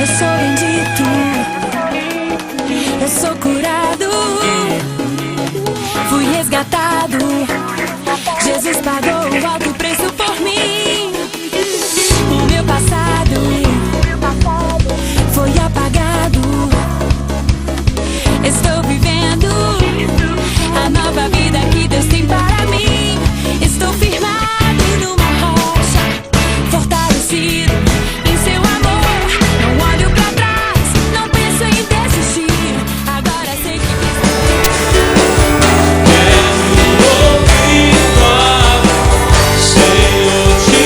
Eu sou bendito, eu sou curado, fui resgatado. Jesus pagou o alto preço por mim. O meu passado foi apagado. Estou vivendo a nova vida que Deus tem para mim. Estou firmado numa rocha, fortalecido em seu amor. Não olho pra trás, não penso em desistir. Agora sei que Quero ouvir tua voz, Senhor, te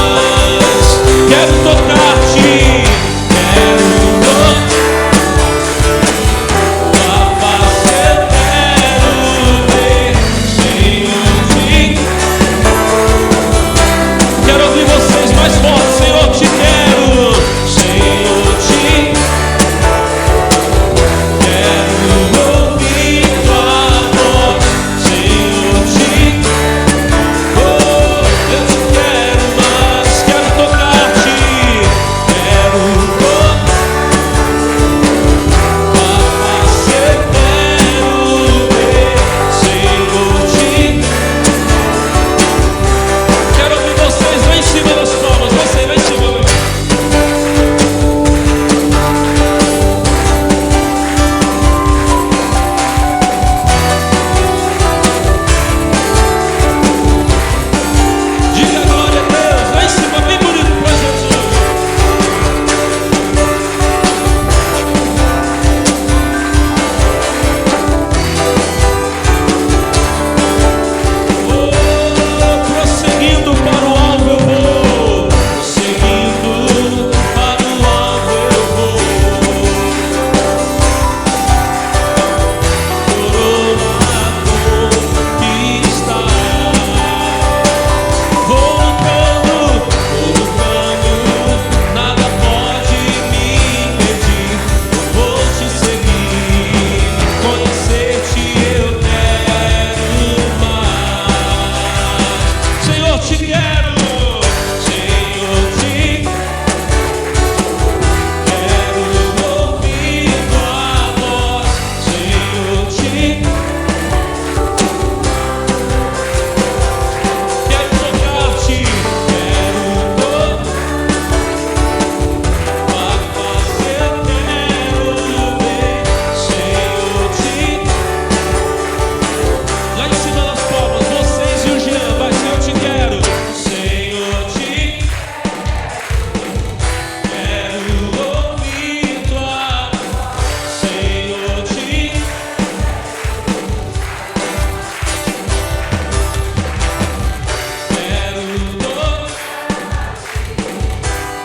mais. Quero tocar-te, quero tua face, eu quero ver, Senhor, te. Quero ouvir vocês mais forte, Senhor, te quero, Senhor, te. Quero ouvir tua voz, Senhor, te. Oh, eu te quero mais, quero tocar-te, quero tua face, eu quero ver, Senhor, te. Quero ouvir vocês lá em cima das palmas, você lá em cima. Diga glória a Deus, lá em cima, bem bonito pra Jesus. Oh, prosseguindo para o alvo eu vou, prosseguindo para o alvo eu vou. Coroa conquistar. Vou lutando, nada pode me impedir. Eu vou te seguir, conhecer-te eu quero mais. Senhor, te quero, Senhor, te quero ouvir tua voz, Senhor, te quero tocar-te, quero tua face, eu quero ver, Senhor, te. Lá em cima das palmas, vocês e o Jean, vai ser eu te quero, Senhor, te quero ouvir tua, Senhor, te quero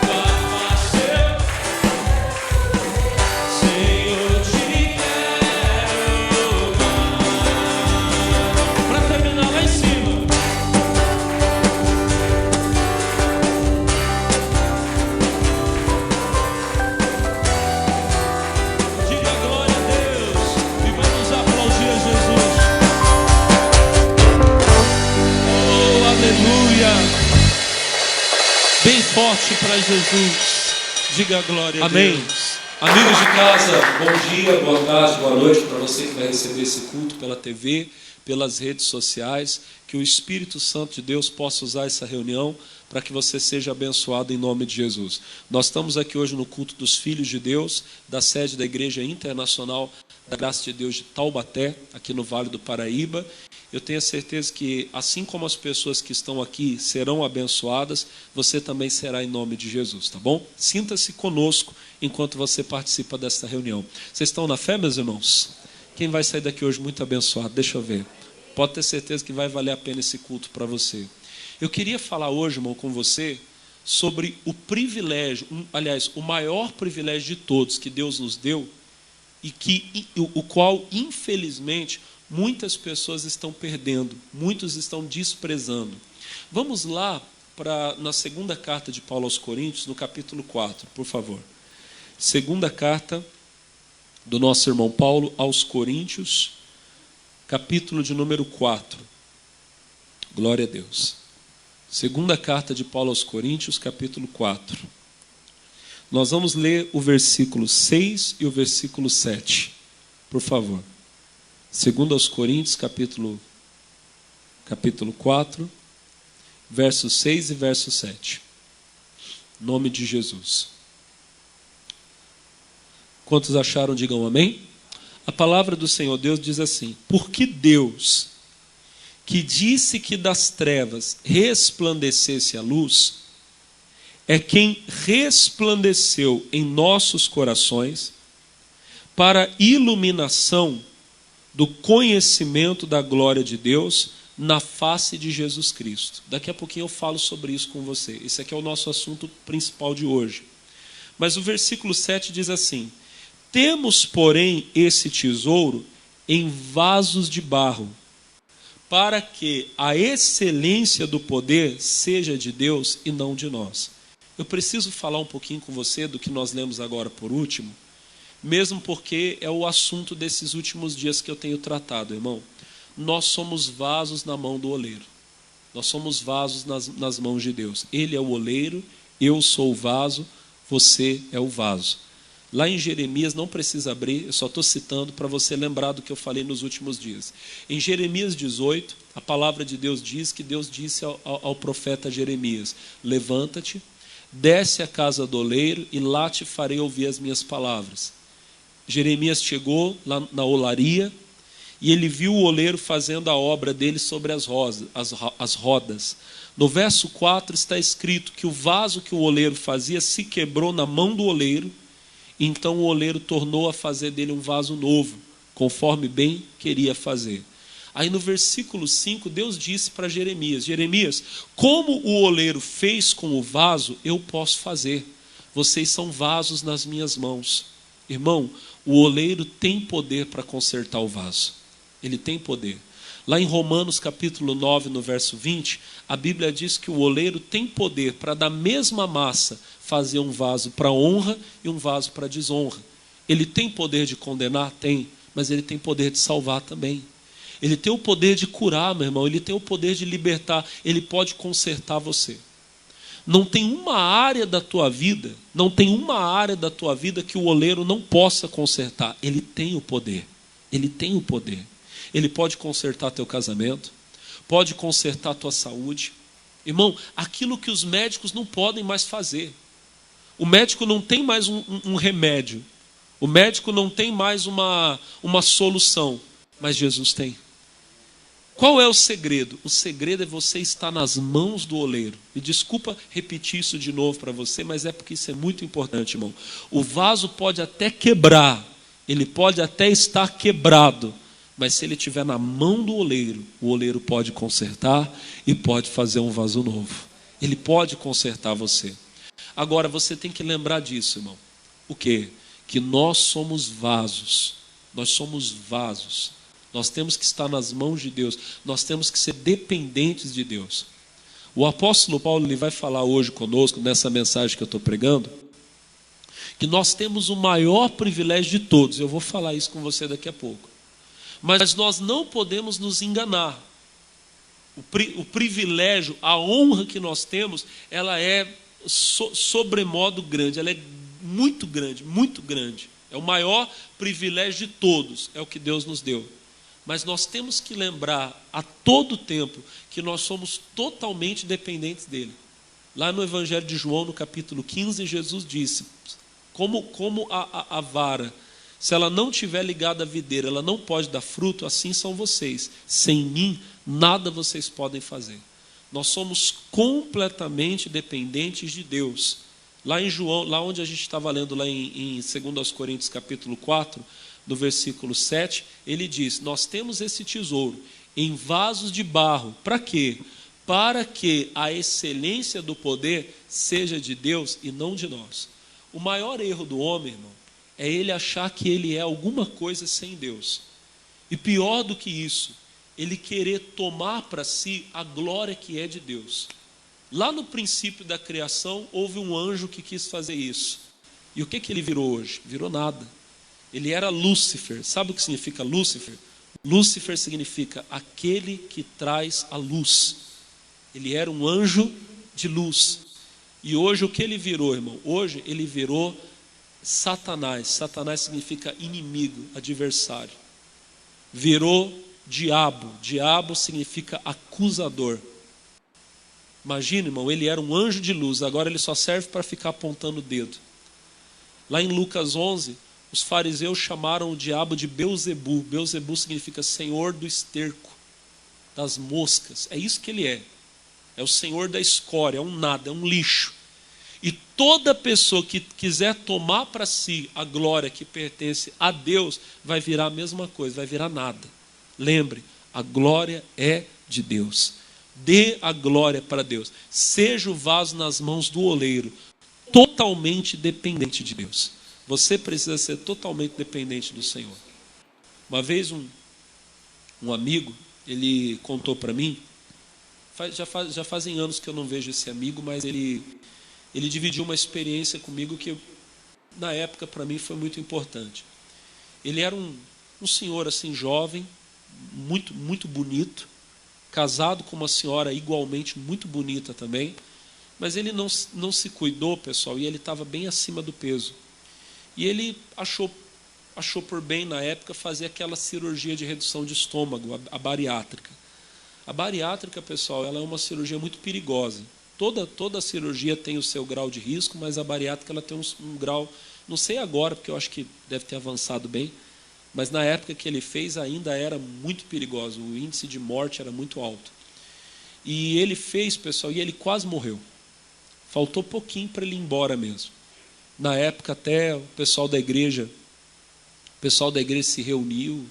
tua face, Senhor, te quero mais. Pra terminar lá em cima. Diga glória a Deus e vamos aplaudir a Jesus. Oh, aleluia. Bem forte para Jesus. Diga glória a Amém. Deus. Amigos de casa, bom dia, boa tarde, boa noite para você que vai receber esse culto pela TV, pelas redes sociais. Que o Espírito Santo de Deus possa usar essa reunião para que você seja abençoado em nome de Jesus. Nós estamos aqui hoje no culto dos Filhos de Deus, da sede da Igreja Internacional da Graça de Deus de Taubaté, aqui no Vale do Paraíba. Eu tenho a certeza que, assim como as pessoas que estão aqui serão abençoadas, você também será em nome de Jesus, tá bom? Sinta-se conosco enquanto você participa desta reunião. Vocês estão na fé, meus irmãos? Quem vai sair daqui hoje muito abençoado? Deixa eu ver. Pode ter certeza que vai valer a pena esse culto para você. Eu queria falar hoje, irmão, com você sobre o privilégio, aliás, o maior privilégio de todos que Deus nos deu e o qual, infelizmente, muitas pessoas estão perdendo, muitos estão desprezando. Vamos lá na segunda carta de Paulo aos Coríntios, no capítulo 4, por favor. Segunda carta do nosso irmão Paulo aos Coríntios, capítulo de número 4. Glória a Deus. Segunda carta de Paulo aos Coríntios, capítulo 4. Nós vamos ler o versículo 6 e o versículo 7. Por favor. Segunda aos Coríntios, capítulo 4, versos 6 e verso 7. Em nome de Jesus. Quantos acharam, digam amém. A palavra do Senhor Deus diz assim: porque Deus, que disse que das trevas resplandecesse a luz, é quem resplandeceu em nossos corações para iluminação do conhecimento da glória de Deus na face de Jesus Cristo. Daqui a pouquinho eu falo sobre isso com você. Esse aqui é o nosso assunto principal de hoje. Mas o versículo 7 diz assim: temos, porém, esse tesouro em vasos de barro, para que a excelência do poder seja de Deus e não de nós. Eu preciso falar um pouquinho com você do que nós lemos agora por último, mesmo porque é o assunto desses últimos dias que eu tenho tratado, irmão. Nós somos vasos na mão do oleiro. Nós somos vasos nas mãos de Deus. Ele é o oleiro, eu sou o vaso, você é o vaso. Lá em Jeremias, não precisa abrir, eu só estou citando para você lembrar do que eu falei nos últimos dias. Em Jeremias 18, a palavra de Deus diz que Deus disse ao profeta Jeremias: levanta-te, desce à casa do oleiro e lá te farei ouvir as minhas palavras. Jeremias chegou lá na olaria e ele viu o oleiro fazendo a obra dele sobre as rodas. No verso 4 está escrito que o vaso que o oleiro fazia se quebrou na mão do oleiro. Então o oleiro tornou a fazer dele um vaso novo, conforme bem queria fazer. Aí no versículo 5, Deus disse para Jeremias: Jeremias, como o oleiro fez com o vaso, eu posso fazer. Vocês são vasos nas minhas mãos. Irmão, o oleiro tem poder para consertar o vaso. Ele tem poder. Lá em Romanos capítulo 9, no verso 20, a Bíblia diz que o oleiro tem poder para da mesma massa fazer um vaso para honra e um vaso para desonra. Ele tem poder de condenar? Tem, mas ele tem poder de salvar também. Ele tem o poder de curar, meu irmão, ele tem o poder de libertar, ele pode consertar você. Não tem uma área da tua vida, que o oleiro não possa consertar. Ele tem o poder, ele tem o poder. Ele pode consertar teu casamento, pode consertar tua saúde. Irmão, aquilo que os médicos não podem mais fazer. O médico não tem mais um remédio. O médico não tem mais uma solução. Mas Jesus tem. Qual é o segredo? O segredo é você estar nas mãos do oleiro. E desculpa repetir isso de novo para você, mas é porque isso é muito importante, irmão. O vaso pode até quebrar, ele pode até estar quebrado, mas se ele estiver na mão do oleiro, o oleiro pode consertar e pode fazer um vaso novo. Ele pode consertar você. Agora, você tem que lembrar disso, irmão. O quê? Que nós somos vasos. Nós somos vasos. Nós temos que estar nas mãos de Deus. Nós temos que ser dependentes de Deus. O apóstolo Paulo ele vai falar hoje conosco, nessa mensagem que eu estou pregando, que nós temos o maior privilégio de todos. Eu vou falar isso com você daqui a pouco. Mas nós não podemos nos enganar. O privilégio, a honra que nós temos, ela é sobremodo grande, ela é muito grande, muito grande. É o maior privilégio de todos, é o que Deus nos deu. Mas nós temos que lembrar a todo tempo que nós somos totalmente dependentes dele. Lá no Evangelho de João, no capítulo 15, Jesus disse, como a vara, se ela não estiver ligada à videira, ela não pode dar fruto, assim são vocês. Sem mim, nada vocês podem fazer. Nós somos completamente dependentes de Deus. Lá em João, lá onde a gente estava lendo, lá em 2 Coríntios capítulo 4, no versículo 7, ele diz, nós temos esse tesouro em vasos de barro. Para quê? Para que a excelência do poder seja de Deus e não de nós. O maior erro do homem, irmão, é ele achar que ele é alguma coisa sem Deus. E pior do que isso, ele querer tomar para si a glória que é de Deus. Lá no princípio da criação, houve um anjo que quis fazer isso. E o que ele virou hoje? Virou nada. Ele era Lúcifer. Sabe o que significa Lúcifer? Lúcifer significa aquele que traz a luz. Ele era um anjo de luz. E hoje o que ele virou, irmão? Hoje ele virou Satanás. Satanás significa inimigo, adversário. Virou diabo. Diabo significa acusador. Imagina, irmão, ele era um anjo de luz, agora ele só serve para ficar apontando o dedo. Lá em Lucas 11, os fariseus chamaram o diabo de Belzebu. Belzebu significa senhor do esterco, das moscas. É isso que ele é. É o senhor da escória, é um nada, é um lixo. E toda pessoa que quiser tomar para si a glória que pertence a Deus, vai virar a mesma coisa, vai virar nada. Lembre, a glória é de Deus. Dê a glória para Deus. Seja o vaso nas mãos do oleiro, totalmente dependente de Deus. Você precisa ser totalmente dependente do Senhor. Uma vez um amigo, ele contou para mim, já fazem anos que eu não vejo esse amigo, mas ele dividiu uma experiência comigo que na época para mim foi muito importante. Ele era um senhor assim jovem, muito, muito bonito, casado com uma senhora igualmente muito bonita também, mas ele não se cuidou, pessoal, e ele estava bem acima do peso. E ele achou por bem, na época, fazer aquela cirurgia de redução de estômago, a bariátrica. A bariátrica, pessoal, ela é uma cirurgia muito perigosa. Toda cirurgia tem o seu grau de risco, mas a bariátrica ela tem um grau, não sei agora, porque eu acho que deve ter avançado bem, mas na época que ele fez ainda era muito perigoso, o índice de morte era muito alto. E ele fez, pessoal, e ele quase morreu. Faltou pouquinho para ele ir embora mesmo. Na época até o pessoal da igreja se reuniu,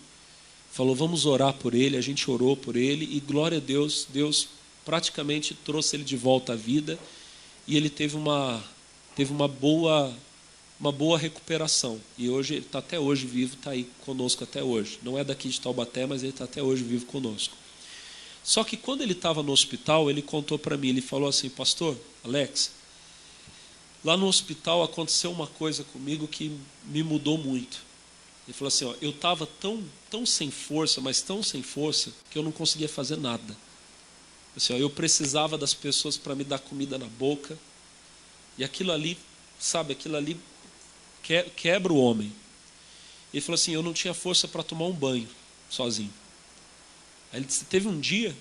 falou, vamos orar por ele, a gente orou por ele, e glória a Deus, Deus praticamente trouxe ele de volta à vida, e ele teve uma boa recuperação, e hoje ele está até hoje vivo, está aí conosco até hoje. Não é daqui de Taubaté, mas ele está até hoje vivo conosco. Só que quando ele estava no hospital, ele contou para mim, ele falou assim, pastor Alex, lá no hospital aconteceu uma coisa comigo que me mudou muito. Ele falou assim, eu estava tão sem força, mas tão sem força, que eu não conseguia fazer nada. Assim, eu precisava das pessoas para me dar comida na boca, e aquilo ali, sabe, quebra o homem. Ele falou assim, eu não tinha força para tomar um banho sozinho. Aí ele disse, teve um dia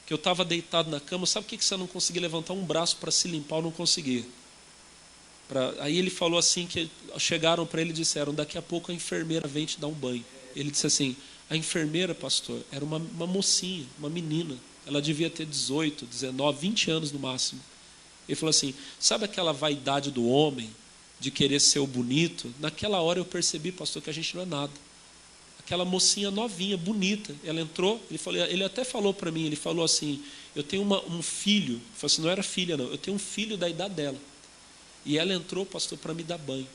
que eu estava deitado na cama, sabe por que você não conseguia levantar um braço para se limpar? Eu não conseguia. Aí ele falou assim, que chegaram para ele e disseram, daqui a pouco a enfermeira vem te dar um banho. Ele disse assim, a enfermeira, pastor, era uma mocinha, uma menina, ela devia ter 18, 19, 20 anos no máximo. Ele falou assim, sabe aquela vaidade do homem, de querer ser o bonito? Naquela hora eu percebi, pastor, que a gente não é nada. Aquela mocinha novinha, bonita, ela entrou, ele até falou para mim, ele falou assim, eu tenho um filho, ele falou assim, não era filha não, eu tenho um filho da idade dela. E ela entrou, pastor, para me dar banho.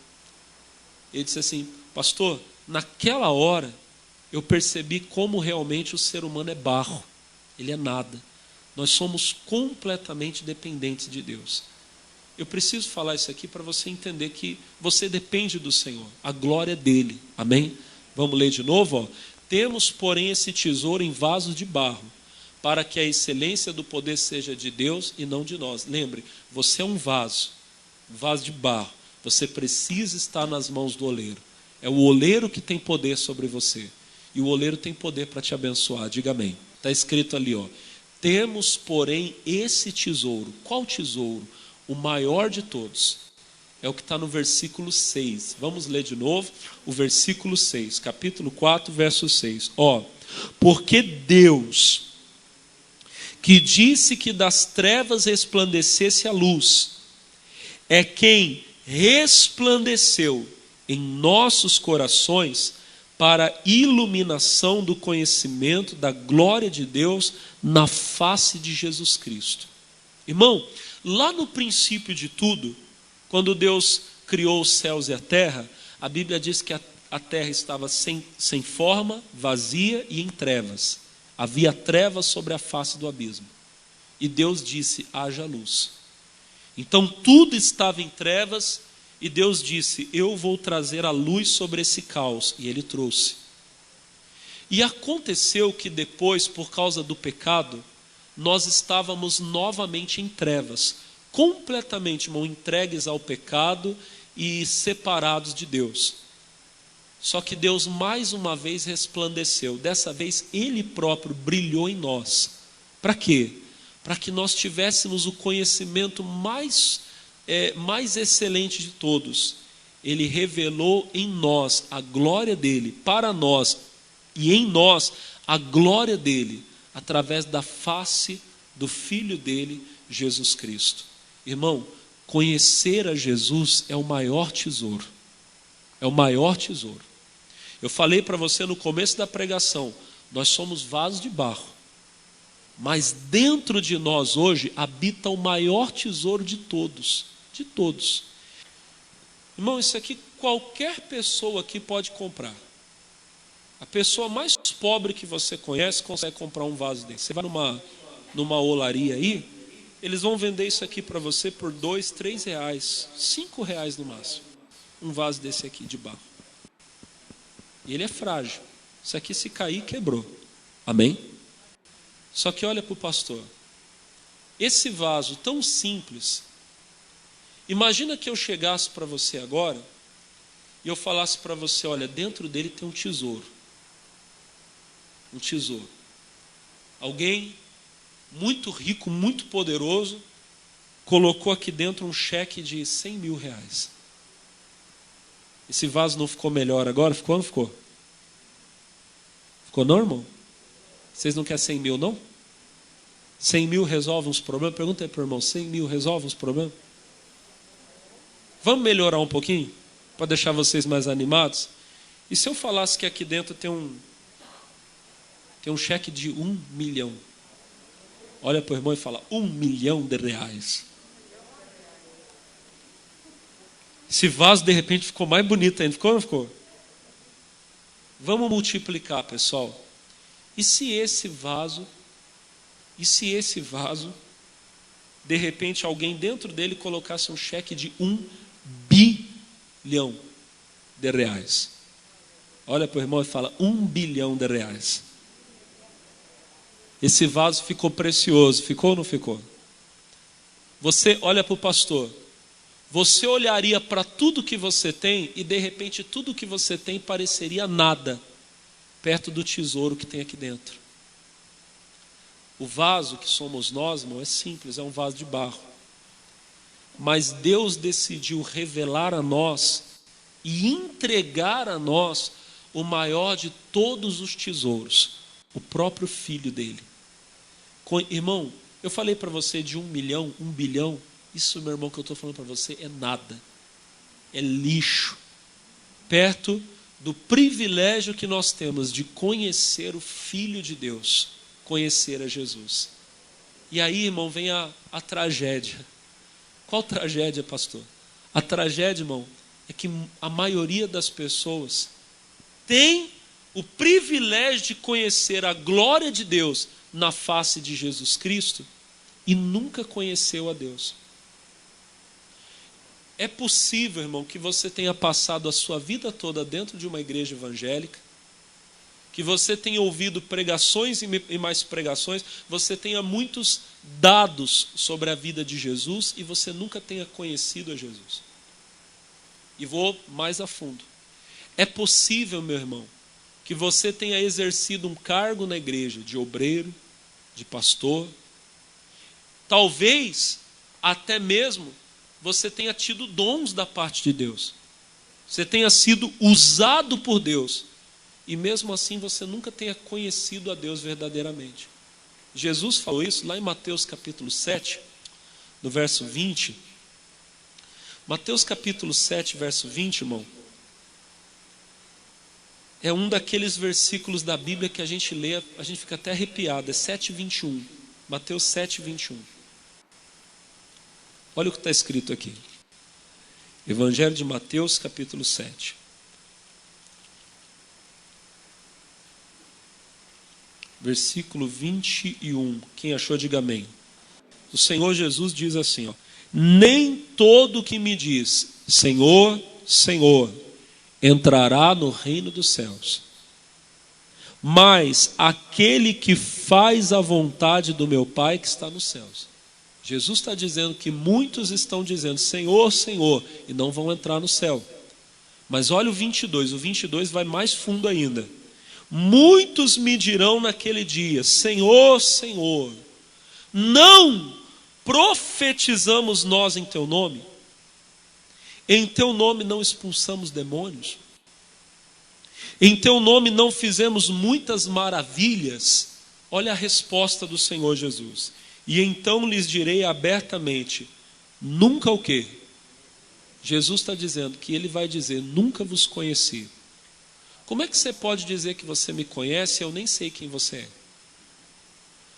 Ele disse assim, pastor, naquela hora eu percebi como realmente o ser humano é barro, ele é nada. Nós somos completamente dependentes de Deus. Eu preciso falar isso aqui para você entender que você depende do Senhor, a glória é dele, amém? Vamos ler de novo? Ó. Temos, porém, esse tesouro em vasos de barro, para que a excelência do poder seja de Deus e não de nós. Lembre, você é um vaso de barro, você precisa estar nas mãos do oleiro. É o oleiro que tem poder sobre você, e o oleiro tem poder para te abençoar, diga amém. Está escrito ali, ó, temos porém esse tesouro. Qual tesouro? O maior de todos, é o que está no versículo 6, vamos ler de novo, o versículo 6, capítulo 4, verso 6, ó, porque Deus, que disse que das trevas resplandecesse a luz, é quem resplandeceu em nossos corações para a iluminação do conhecimento da glória de Deus na face de Jesus Cristo. Irmão, lá no princípio de tudo, quando Deus criou os céus e a terra, a Bíblia diz que a terra estava sem forma, vazia e em trevas. Havia trevas sobre a face do abismo. E Deus disse, haja luz. Então tudo estava em trevas e Deus disse, eu vou trazer a luz sobre esse caos. E Ele trouxe. E aconteceu que depois, por causa do pecado, nós estávamos novamente em trevas, completamente, irmão, entregues ao pecado e separados de Deus. Só que Deus mais uma vez resplandeceu. Dessa vez Ele próprio brilhou em nós. Para quê? Para que nós tivéssemos o conhecimento mais excelente de todos. Ele revelou em nós a glória dele, para nós e em nós a glória dele, através da face do Filho dele, Jesus Cristo. Irmão, conhecer a Jesus é o maior tesouro. É o maior tesouro. Eu falei para você no começo da pregação, nós somos vasos de barro. Mas dentro de nós hoje habita o maior tesouro de todos. De todos. Irmão, isso aqui qualquer pessoa aqui pode comprar. A pessoa mais pobre que você conhece consegue comprar um vaso desse. Você vai numa olaria aí, eles vão vender isso aqui para você por R$2, R$3, R$5 no máximo. Um vaso desse aqui de barro. E ele é frágil. Isso aqui se cair, quebrou. Amém? Só que olha para o pastor. Esse vaso tão simples, imagina que eu chegasse para você agora e eu falasse para você, olha, dentro dele tem um tesouro. Um tesouro. Alguém muito rico, muito poderoso, colocou aqui dentro um cheque de R$100 mil. Esse vaso não ficou melhor agora? Ficou ou não ficou? Ficou não, irmão? Vocês não querem 100 mil, não? 100 mil resolve uns problemas? Pergunta aí para o irmão, 100 mil resolve uns problemas? Vamos melhorar um pouquinho? Para deixar vocês mais animados? E se eu falasse que aqui dentro tem um cheque de 1 milhão? Olha para o irmão e fala, R$1 milhão. Esse vaso de repente ficou mais bonito ainda, ficou ou não ficou? Vamos multiplicar, pessoal. E se esse vaso, de repente alguém dentro dele colocasse um cheque de R$1 bilhão? Olha para o irmão e fala, R$1 bilhão. Esse vaso ficou precioso, ficou ou não ficou? Você olha para o pastor. Você olharia para tudo que você tem e de repente tudo que você tem pareceria nada perto do tesouro que tem aqui dentro. O vaso que somos nós, irmão, é simples, é um vaso de barro. Mas Deus decidiu revelar a nós e entregar a nós o maior de todos os tesouros, o próprio Filho dele. Irmão, eu falei para você de 1 milhão, 1 bilhão. Isso, meu irmão, que eu estou falando para você é nada. É lixo. Perto do privilégio que nós temos de conhecer o Filho de Deus. Conhecer a Jesus. E aí, irmão, vem a tragédia. Qual tragédia, pastor? A tragédia, irmão, é que a maioria das pessoas tem o privilégio de conhecer a glória de Deus na face de Jesus Cristo e nunca conheceu a Deus. É possível, irmão, que você tenha passado a sua vida toda dentro de uma igreja evangélica, que você tenha ouvido pregações e mais pregações, você tenha muitos dados sobre a vida de Jesus e você nunca tenha conhecido a Jesus. E vou mais a fundo. É possível, meu irmão, que você tenha exercido um cargo na igreja de obreiro, de pastor. Talvez até mesmo você tenha tido dons da parte de Deus. Você tenha sido usado por Deus. E mesmo assim você nunca tenha conhecido a Deus verdadeiramente. Jesus falou isso lá em Mateus capítulo 7, no verso 20. Mateus capítulo 7, verso 20, irmão. É um daqueles versículos da Bíblia que a gente lê, a gente fica até arrepiado. É 7:21. Mateus 7:21. Olha o que está escrito aqui. Evangelho de Mateus, capítulo 7. Versículo 21. Quem achou, diga amém. O Senhor Jesus diz assim, ó: nem todo que me diz, Senhor, Senhor, entrará no reino dos céus, mas aquele que faz a vontade do meu Pai que está nos céus. Jesus está dizendo que muitos estão dizendo, Senhor, Senhor, e não vão entrar no céu. Mas olha o 22 vai mais fundo ainda. Muitos me dirão naquele dia, Senhor, Senhor, não profetizamos nós em teu nome? Em teu nome não expulsamos demônios? Em teu nome não fizemos muitas maravilhas? Olha a resposta do Senhor Jesus. E então lhes direi abertamente, nunca o quê? Jesus está dizendo que ele vai dizer, nunca vos conheci. Como é que você pode dizer que você me conhece e eu nem sei quem você é?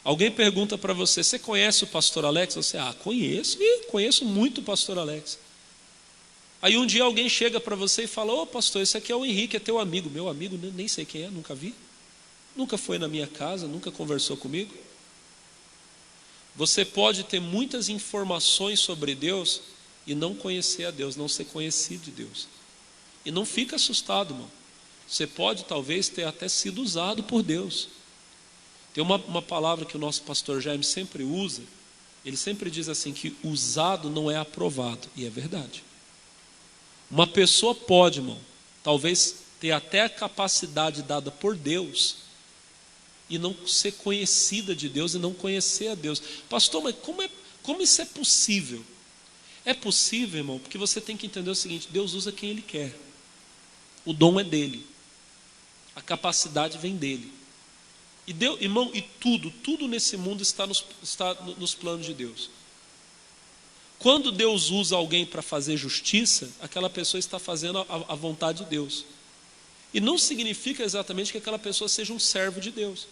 Alguém pergunta para você, você conhece o pastor Alex? Você, conheço, conheço muito o pastor Alex. Aí um dia alguém chega para você e fala, pastor, esse aqui é o Henrique, é teu amigo. Meu amigo, nem sei quem é, nunca vi. Nunca foi na minha casa, nunca conversou comigo. Você pode ter muitas informações sobre Deus e não conhecer a Deus, não ser conhecido de Deus. E não fica assustado, irmão. Você pode talvez ter até sido usado por Deus. Tem uma palavra que o nosso pastor Jaime sempre usa. Ele sempre diz assim, que usado não é aprovado. E é verdade. Uma pessoa pode, irmão, talvez ter até a capacidade dada por Deus e não ser conhecida de Deus e não conhecer a Deus. Pastor, mas como isso é possível? É possível, irmão, porque você tem que entender o seguinte, Deus usa quem Ele quer. O dom é dele. A capacidade vem dele. E Deus, irmão, e tudo nesse mundo está nos planos de Deus. Quando Deus usa alguém para fazer justiça, aquela pessoa está fazendo a vontade de Deus. E não significa exatamente que aquela pessoa seja um servo de Deus.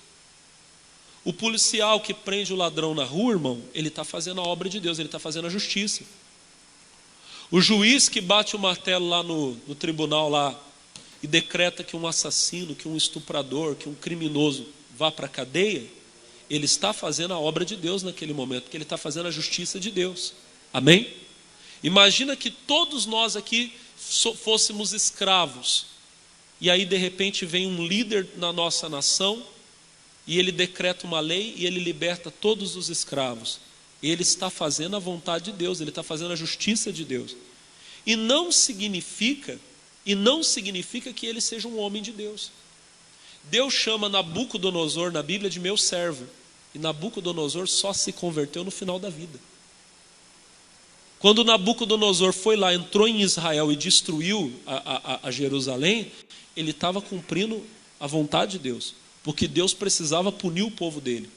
O policial que prende o ladrão na rua, irmão, ele está fazendo a obra de Deus, ele está fazendo a justiça. O juiz que bate o martelo lá no tribunal lá e decreta que um assassino, que um estuprador, que um criminoso vá para a cadeia, ele está fazendo a obra de Deus naquele momento, porque ele está fazendo a justiça de Deus. Amém? Imagina que todos nós aqui fôssemos escravos, e aí de repente vem um líder na nossa nação, e ele decreta uma lei, e ele liberta todos os escravos. Ele está fazendo a vontade de Deus, ele está fazendo a justiça de Deus. E não significa que ele seja um homem de Deus. Deus chama Nabucodonosor na Bíblia de meu servo, e Nabucodonosor só se converteu no final da vida. Quando Nabucodonosor foi lá, entrou em Israel e destruiu a Jerusalém, ele estava cumprindo a vontade de Deus, porque Deus precisava punir o povo dele.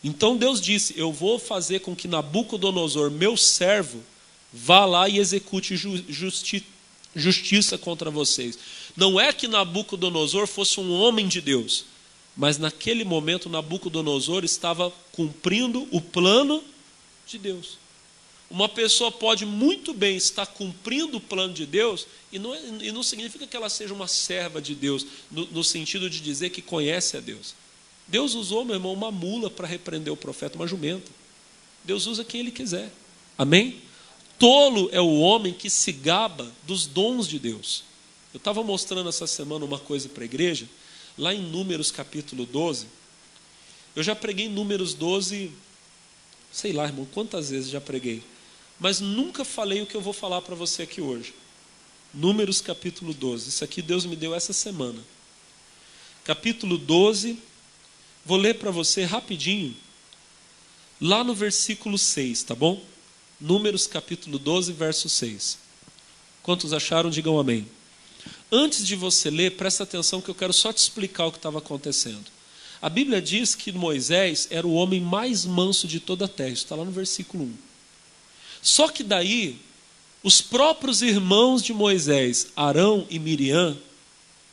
Então Deus disse, eu vou fazer com que Nabucodonosor, meu servo, vá lá e execute justiça contra vocês. Não é que Nabucodonosor fosse um homem de Deus, mas naquele momento Nabucodonosor estava cumprindo o plano de Deus. Uma pessoa pode muito bem estar cumprindo o plano de Deus e não significa que ela seja uma serva de Deus, no sentido de dizer que conhece a Deus. Deus usou, meu irmão, uma mula para repreender o profeta, uma jumenta. Deus usa quem Ele quiser. Amém? Tolo é o homem que se gaba dos dons de Deus. Eu estava mostrando essa semana uma coisa para a igreja, lá em Números capítulo 12. Eu já preguei em Números 12, sei lá, irmão, quantas vezes já preguei. Mas nunca falei o que eu vou falar para você aqui hoje. Números capítulo 12. Isso aqui Deus me deu essa semana. Capítulo 12. Vou ler para você rapidinho. Lá no versículo 6, tá bom? Números capítulo 12, verso 6. Quantos acharam, digam amém. Antes de você ler, presta atenção que eu quero só te explicar o que estava acontecendo. A Bíblia diz que Moisés era o homem mais manso de toda a terra. Isso está lá no versículo 1. Só que daí, os próprios irmãos de Moisés, Arão e Miriam,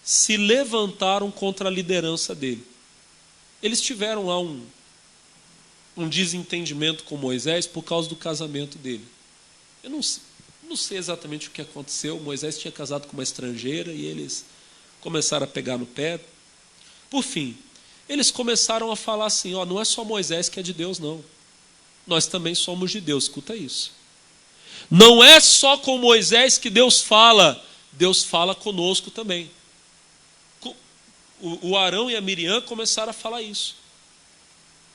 se levantaram contra a liderança dele. Eles tiveram lá um desentendimento com Moisés por causa do casamento dele. Eu não sei exatamente o que aconteceu. Moisés tinha casado com uma estrangeira e eles começaram a pegar no pé. Por fim, eles começaram a falar assim, não é só Moisés que é de Deus, não. Nós também somos de Deus, escuta isso. Não é só com Moisés que Deus fala conosco também. o Arão e a Miriam começaram a falar isso.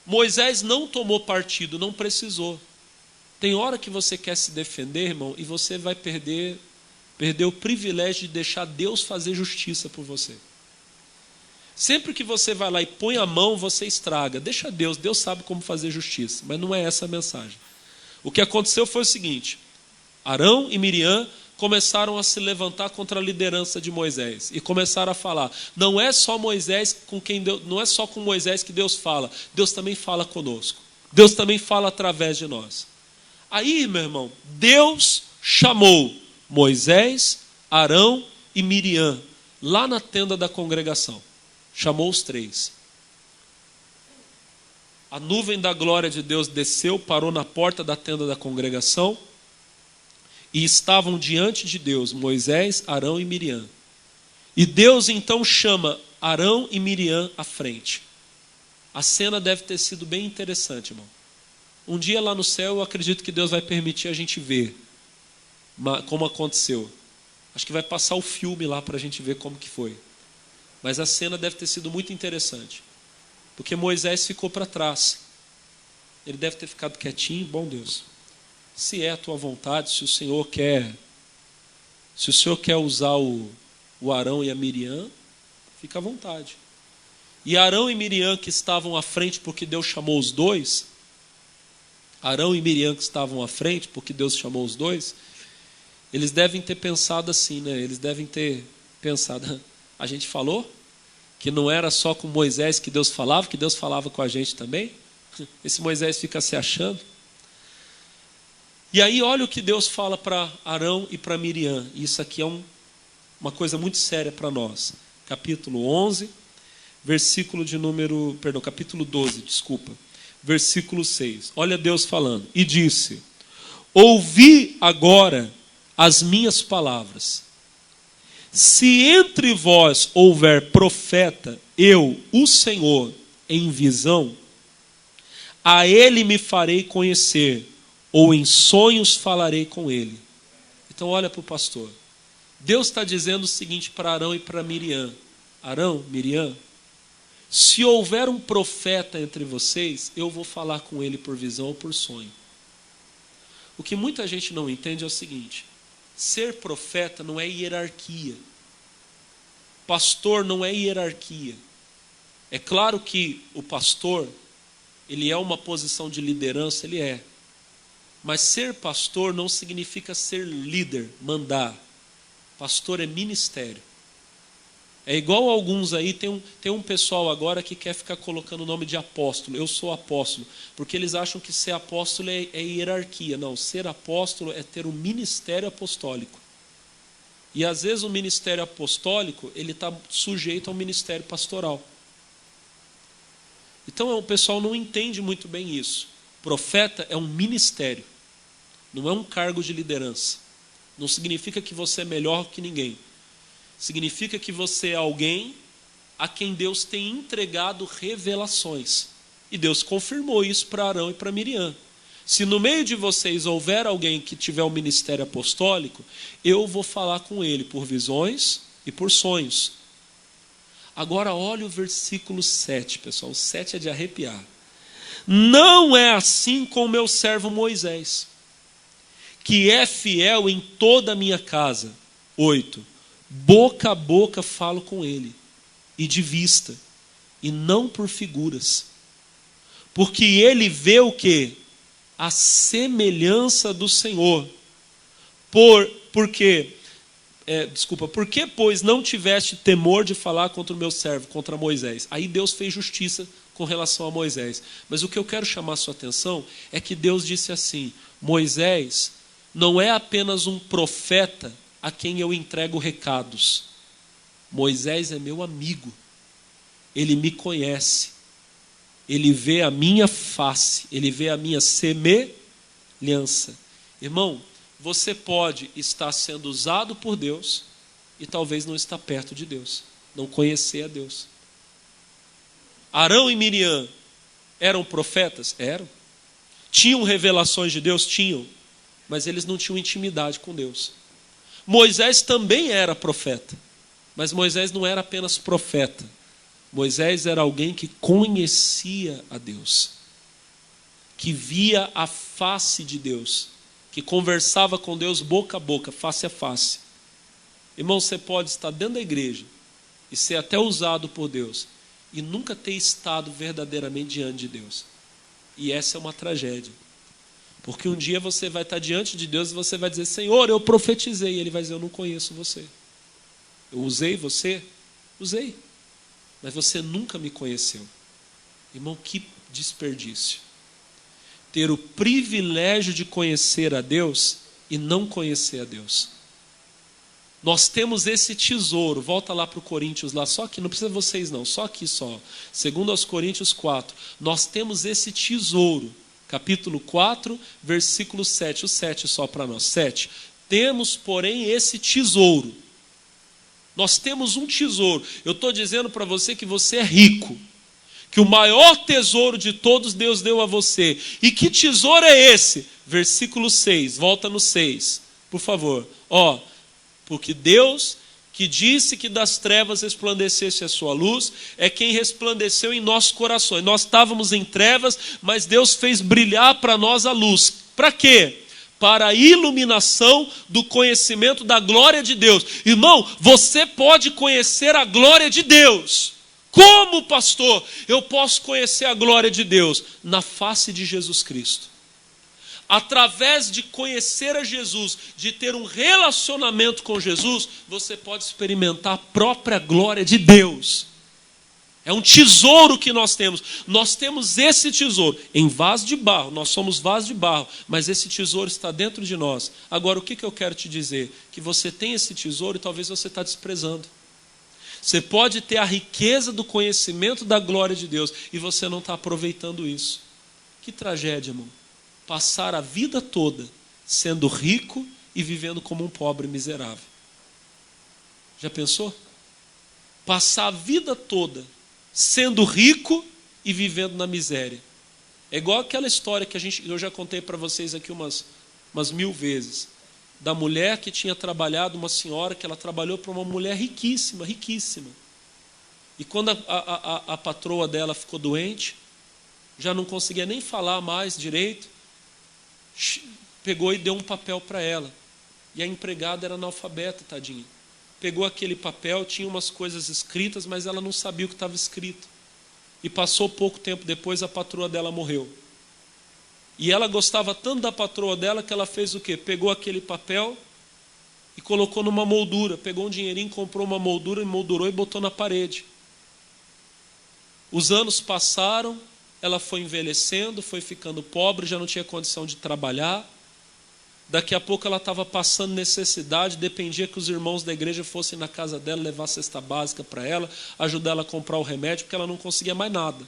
Moisés não tomou partido, não precisou. Tem hora que você quer se defender, irmão, e você vai perder o privilégio de deixar Deus fazer justiça por você. Sempre que você vai lá e põe a mão, você estraga. Deixa Deus sabe como fazer justiça, mas não é essa a mensagem. O que aconteceu foi o seguinte: Arão e Miriam começaram a se levantar contra a liderança de Moisés e começaram a falar: não é só não é só com Moisés que Deus fala, Deus também fala conosco. Deus também fala através de nós. Aí, meu irmão, Deus chamou Moisés, Arão e Miriam lá na tenda da congregação. Chamou os três. A nuvem da glória de Deus desceu, parou na porta da tenda da congregação e estavam diante de Deus Moisés, Arão e Miriam. E Deus então chama Arão e Miriam à frente. A cena deve ter sido bem interessante, irmão. Um dia lá no céu eu acredito que Deus vai permitir a gente ver como aconteceu. Acho que vai passar o filme lá para a gente ver como que foi. Mas a cena deve ter sido muito interessante. Porque Moisés ficou para trás. Ele deve ter ficado quietinho. Bom Deus, se é a tua vontade, se o Senhor quer usar o Arão e a Miriam, fica à vontade. E Arão e Miriam que estavam à frente porque Deus chamou os dois, eles devem ter pensado assim, né? Eles devem ter pensado: a gente falou que não era só com Moisés que Deus falava com a gente também? Esse Moisés fica se achando. E aí olha o que Deus fala para Arão e para Miriam. Isso aqui é uma coisa muito séria para nós. Capítulo 11, capítulo 12, versículo 6. Olha Deus falando. E disse: ouvi agora as minhas palavras. Se entre vós houver profeta, eu, o Senhor, em visão, a ele me farei conhecer, ou em sonhos falarei com ele. Então olha para o pastor. Deus está dizendo o seguinte para Arão e para Miriam: Arão, Miriam, se houver um profeta entre vocês, eu vou falar com ele por visão ou por sonho. O que muita gente não entende é o seguinte: ser profeta não é hierarquia. Pastor não é hierarquia. É claro que o pastor, ele é uma posição de liderança, ele é. Mas ser pastor não significa ser líder, mandar. Pastor é ministério. É igual alguns aí, tem um pessoal agora que quer ficar colocando o nome de apóstolo. Eu sou apóstolo. Porque eles acham que ser apóstolo é hierarquia. Não, ser apóstolo é ter um ministério apostólico. E às vezes o ministério apostólico, ele está sujeito ao ministério pastoral. Então o pessoal não entende muito bem isso. Profeta é um ministério, não é um cargo de liderança. Não significa que você é melhor que ninguém. Significa que você é alguém a quem Deus tem entregado revelações. E Deus confirmou isso para Arão e para Miriam. Se no meio de vocês houver alguém que tiver um ministério apostólico, eu vou falar com ele por visões e por sonhos. Agora olha o versículo 7, pessoal. O 7 é de arrepiar. Não é assim com o meu servo Moisés, que é fiel em toda a minha casa. 8. Boca a boca falo com ele, e de vista, e não por figuras. Porque ele vê o quê? A semelhança do Senhor. Porque, pois, não tiveste temor de falar contra o meu servo, contra Moisés? Aí Deus fez justiça com relação a Moisés. Mas o que eu quero chamar a sua atenção é que Deus disse assim: Moisés não é apenas um profeta a quem eu entrego recados. Moisés é meu amigo. Ele me conhece. Ele vê a minha face. Ele vê a minha semelhança. Irmão, você pode estar sendo usado por Deus e talvez não estar perto de Deus, não conhecer a Deus. Arão e Miriam eram profetas? Eram. Tinham revelações de Deus? Tinham. Mas eles não tinham intimidade com Deus. Moisés também era profeta. Mas Moisés não era apenas profeta. Moisés era alguém que conhecia a Deus, que via a face de Deus, que conversava com Deus boca a boca, face a face. Irmão, você pode estar dentro da igreja e ser até usado por Deus e nunca ter estado verdadeiramente diante de Deus. E essa é uma tragédia. Porque um dia você vai estar diante de Deus e você vai dizer: Senhor, eu profetizei. E Ele vai dizer: eu não conheço você. Eu usei você? Usei. Mas você nunca me conheceu. Irmão, que desperdício. Ter o privilégio de conhecer a Deus e não conhecer a Deus. Nós temos esse tesouro. Volta lá para o Coríntios, lá, só aqui, não precisa vocês não, só aqui só. Segundo aos Coríntios 4. Nós temos esse tesouro. Capítulo 4, versículo 7. O 7 só para nós. 7. Temos, porém, esse tesouro. Nós temos um tesouro. Eu estou dizendo para você que você é rico. Que o maior tesouro de todos Deus deu a você. E que tesouro é esse? Versículo 6. Volta no 6. Por favor. Porque Deus, que disse que das trevas resplandecesse a sua luz, é quem resplandeceu em nossos corações. Nós estávamos em trevas, mas Deus fez brilhar para nós a luz. Para quê? Para a iluminação do conhecimento da glória de Deus. Irmão, você pode conhecer a glória de Deus. Como, pastor, eu posso conhecer a glória de Deus? Na face de Jesus Cristo. Através de conhecer a Jesus, de ter um relacionamento com Jesus, você pode experimentar a própria glória de Deus. É um tesouro que nós temos. Nós temos esse tesouro em vaso de barro. Nós somos vaso de barro, mas esse tesouro está dentro de nós. Agora, o que eu quero te dizer? Que você tem esse tesouro e talvez você está desprezando. Você pode ter a riqueza do conhecimento da glória de Deus e você não está aproveitando isso. Que tragédia, irmão. Passar a vida toda sendo rico e vivendo como um pobre miserável. Já pensou? Passar a vida toda sendo rico e vivendo na miséria. É igual aquela história que eu já contei para vocês aqui umas 1000 vezes. Da mulher que tinha trabalhado, uma senhora que ela trabalhou para uma mulher riquíssima, riquíssima. E quando a patroa dela ficou doente, já não conseguia nem falar mais direito, pegou e deu um papel para ela. E a empregada era analfabeta, tadinha. Pegou aquele papel, tinha umas coisas escritas, mas ela não sabia o que estava escrito. E passou pouco tempo depois, a patroa dela morreu. E ela gostava tanto da patroa dela que ela fez o quê? Pegou aquele papel e colocou numa moldura. Pegou um dinheirinho, comprou uma moldura, moldurou e botou na parede. Os anos passaram, ela foi envelhecendo, foi ficando pobre, já não tinha condição de trabalhar. Daqui a pouco ela estava passando necessidade, dependia que os irmãos da igreja fossem na casa dela, levar a cesta básica para ela, ajudar ela a comprar o remédio, porque ela não conseguia mais nada.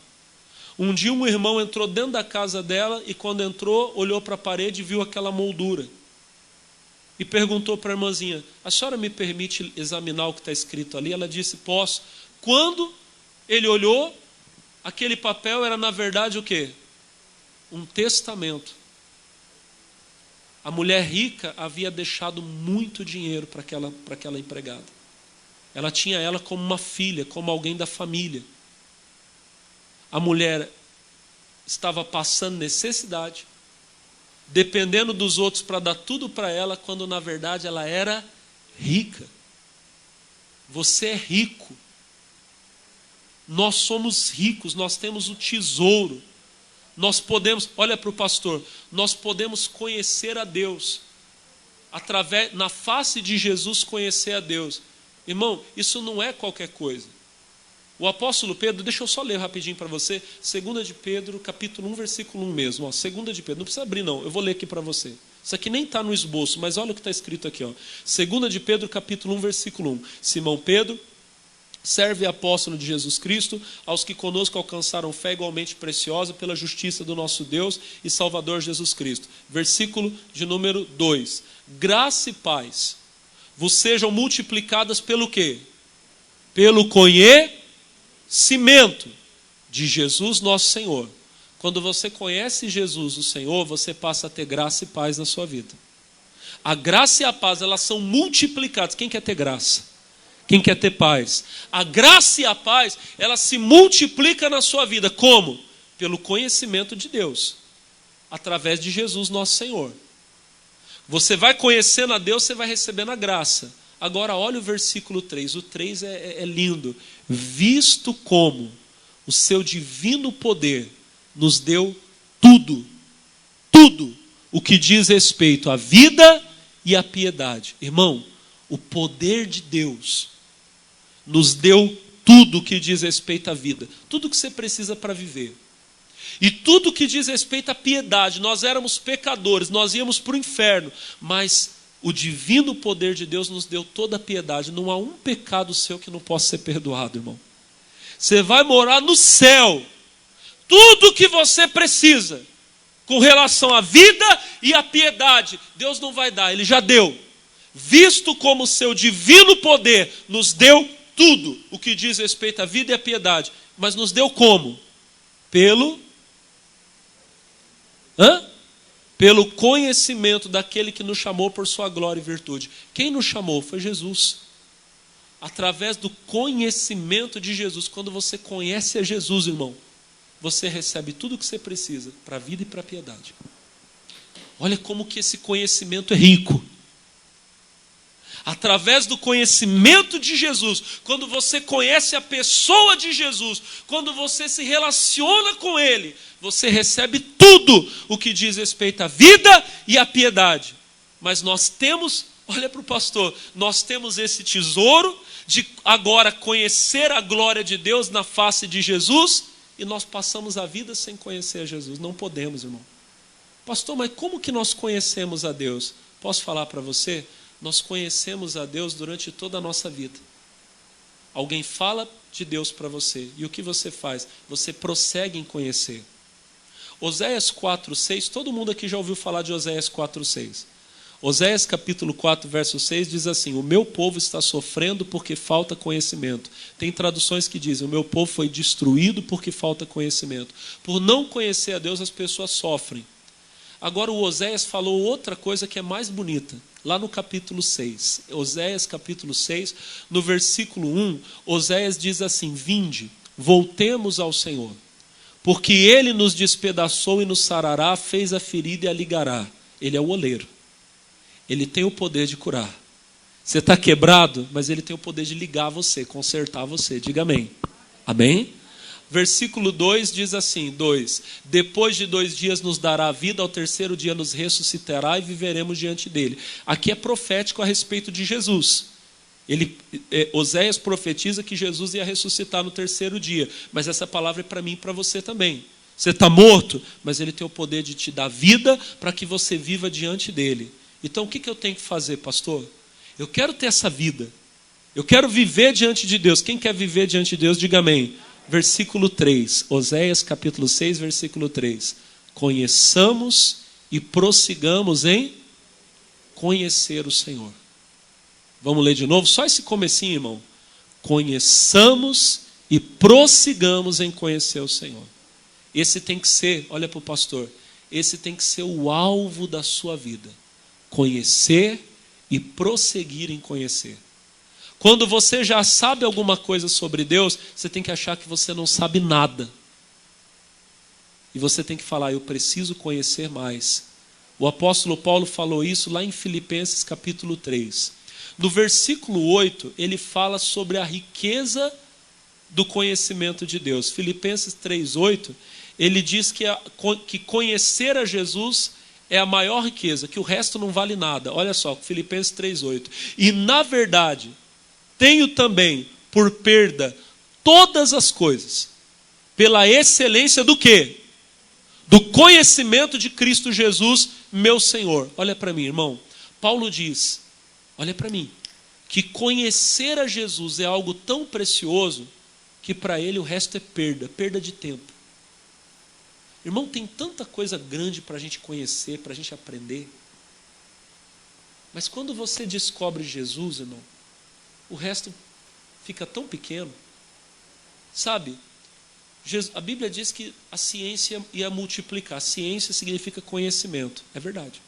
Um dia um irmão entrou dentro da casa dela e quando entrou, olhou para a parede e viu aquela moldura. E perguntou para a irmãzinha: a senhora me permite examinar o que está escrito ali? Ela disse: posso. Quando ele olhou, aquele papel era na verdade o quê? Um testamento. A mulher rica havia deixado muito dinheiro para aquela empregada. Ela tinha ela como uma filha, como alguém da família. A mulher estava passando necessidade, dependendo dos outros para dar tudo para ela, quando na verdade ela era rica. Você é rico. Nós somos ricos, nós temos o tesouro. Nós podemos, olha para o pastor, nós podemos conhecer a Deus, na face de Jesus conhecer a Deus. Irmão, isso não é qualquer coisa. O apóstolo Pedro, deixa eu só ler rapidinho para você, 2 de Pedro, capítulo 1, versículo 1 mesmo. 2 de Pedro, não precisa abrir não, eu vou ler aqui para você. Isso aqui nem está no esboço, mas olha o que está escrito aqui. 2 de Pedro, capítulo 1, versículo 1. Simão Pedro, servo e apóstolo de Jesus Cristo, aos que conosco alcançaram fé igualmente preciosa pela justiça do nosso Deus e Salvador Jesus Cristo. Versículo de número 2. Graça e paz vos sejam multiplicadas pelo quê? Pelo conhecimento de Jesus nosso Senhor. Quando você conhece Jesus o Senhor, você passa a ter graça e paz na sua vida. A graça e a paz, elas são multiplicadas. Quem quer ter graça? Quem quer ter paz? A graça e a paz, ela se multiplica na sua vida. Como? Pelo conhecimento de Deus, através de Jesus nosso Senhor. Você vai conhecendo a Deus, você vai recebendo a graça. Agora olha o versículo 3. O 3 é lindo. Visto como o seu divino poder nos deu tudo, tudo o que diz respeito à vida e à piedade. Irmão, o poder de Deus nos deu tudo o que diz respeito à vida. Tudo o que você precisa para viver. E tudo o que diz respeito à piedade. Nós éramos pecadores, nós íamos para o inferno. Mas o divino poder de Deus nos deu toda a piedade. Não há um pecado seu que não possa ser perdoado, irmão. Você vai morar no céu. Tudo o que você precisa com relação à vida e à piedade, Deus não vai dar, Ele já deu. Visto como o seu divino poder nos deu tudo o que diz respeito à vida e à piedade. Mas nos deu como? Pelo conhecimento daquele que nos chamou por sua glória e virtude. Quem nos chamou? Foi Jesus. Através do conhecimento de Jesus. Quando você conhece a Jesus, irmão, você recebe tudo o que você precisa para a vida e para a piedade. Olha como que esse conhecimento é rico. Através do conhecimento de Jesus, quando você conhece a pessoa de Jesus, quando você se relaciona com Ele, você recebe tudo o que diz respeito à vida e à piedade. Mas nós temos, olha para o pastor, nós temos esse tesouro de agora conhecer a glória de Deus na face de Jesus, e nós passamos a vida sem conhecer a Jesus. Não podemos, irmão. Pastor, mas como que nós conhecemos a Deus? Posso falar para você? Nós conhecemos a Deus durante toda a nossa vida. Alguém fala de Deus para você. E o que você faz? Você prossegue em conhecer. Oséias 4:6, todo mundo aqui já ouviu falar de Oséias 4:6. Oséias capítulo 4, verso 6 diz assim: o meu povo está sofrendo porque falta conhecimento. Tem traduções que dizem: o meu povo foi destruído porque falta conhecimento. Por não conhecer a Deus, as pessoas sofrem. Agora o Oséias falou outra coisa que é mais bonita. Lá no capítulo 6, Oséias capítulo 6, no versículo 1, Oséias diz assim: vinde, voltemos ao Senhor, porque Ele nos despedaçou e nos sarará, fez a ferida e a ligará. Ele é o oleiro. Ele tem o poder de curar. Você está quebrado, mas Ele tem o poder de ligar você, consertar você. Diga amém. Amém? Versículo 2 diz assim, 2: depois de 2 dias nos dará a vida, ao terceiro dia nos ressuscitará e viveremos diante dele. Aqui é profético a respeito de Jesus. Oséias profetiza que Jesus ia ressuscitar no terceiro dia, mas essa palavra é para mim e para você também. Você está morto, mas Ele tem o poder de te dar vida para que você viva diante dele. Então o que eu tenho que fazer, pastor? Eu quero ter essa vida. Eu quero viver diante de Deus. Quem quer viver diante de Deus, diga amém. Versículo 3, Oséias capítulo 6, versículo 3. Conheçamos e prossigamos em conhecer o Senhor. Vamos ler de novo? Só esse comecinho, irmão. Conheçamos e prossigamos em conhecer o Senhor. Esse tem que ser, olha para o pastor, esse tem que ser o alvo da sua vida. Conhecer e prosseguir em conhecer. Quando você já sabe alguma coisa sobre Deus, você tem que achar que você não sabe nada. E você tem que falar: eu preciso conhecer mais. O apóstolo Paulo falou isso lá em Filipenses capítulo 3. No versículo 8, ele fala sobre a riqueza do conhecimento de Deus. Filipenses 3:8, ele diz que conhecer a Jesus é a maior riqueza, que o resto não vale nada. Olha só, Filipenses 3:8. E na verdade, tenho também por perda todas as coisas, pela excelência do quê? Do conhecimento de Cristo Jesus, meu Senhor. Olha para mim, irmão. Paulo diz, olha para mim, que conhecer a Jesus é algo tão precioso que para ele o resto é perda de tempo. Irmão, tem tanta coisa grande para a gente conhecer, para a gente aprender. Mas quando você descobre Jesus, irmão, o resto fica tão pequeno. Sabe, a Bíblia diz que a ciência ia multiplicar. Ciência significa conhecimento. É verdade.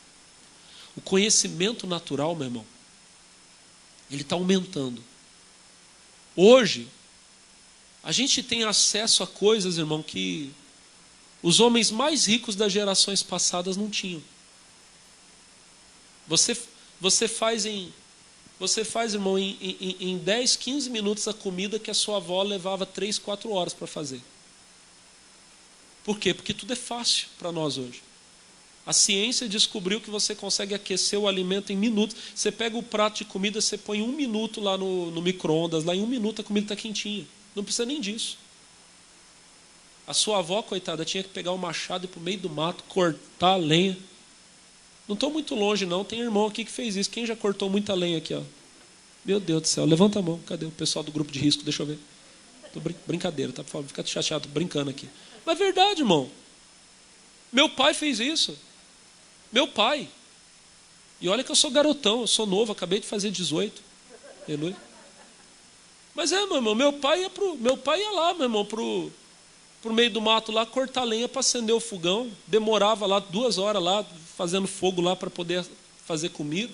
O conhecimento natural, meu irmão, ele está aumentando. Hoje, a gente tem acesso a coisas, irmão, que os homens mais ricos das gerações passadas não tinham. Você faz, irmão, em 10, 15 minutos a comida que a sua avó levava 3, 4 horas para fazer. Por quê? Porque tudo é fácil para nós hoje. A ciência descobriu que você consegue aquecer o alimento em minutos. Você pega o prato de comida, você põe 1 minuto lá no micro-ondas, lá em 1 minuto a comida está quentinha. Não precisa nem disso. A sua avó, coitada, tinha que pegar o machado e ir para o meio do mato, cortar a lenha. Não estou muito longe, não. Tem irmão aqui que fez isso. Quem já cortou muita lenha aqui, ó? Meu Deus do céu. Levanta a mão. Cadê o pessoal do grupo de risco? Deixa eu ver. Brincadeira, tá? Fica chateado, tô brincando aqui. Mas é verdade, irmão. Meu pai fez isso. Meu pai. E olha que eu sou garotão, eu sou novo, acabei de fazer 18. Aleluia. Mas meu irmão, meu pai ia lá, meu irmão, pro meio do mato lá, cortar lenha para acender o fogão. Demorava lá 2 horas lá, fazendo fogo lá para poder fazer comida.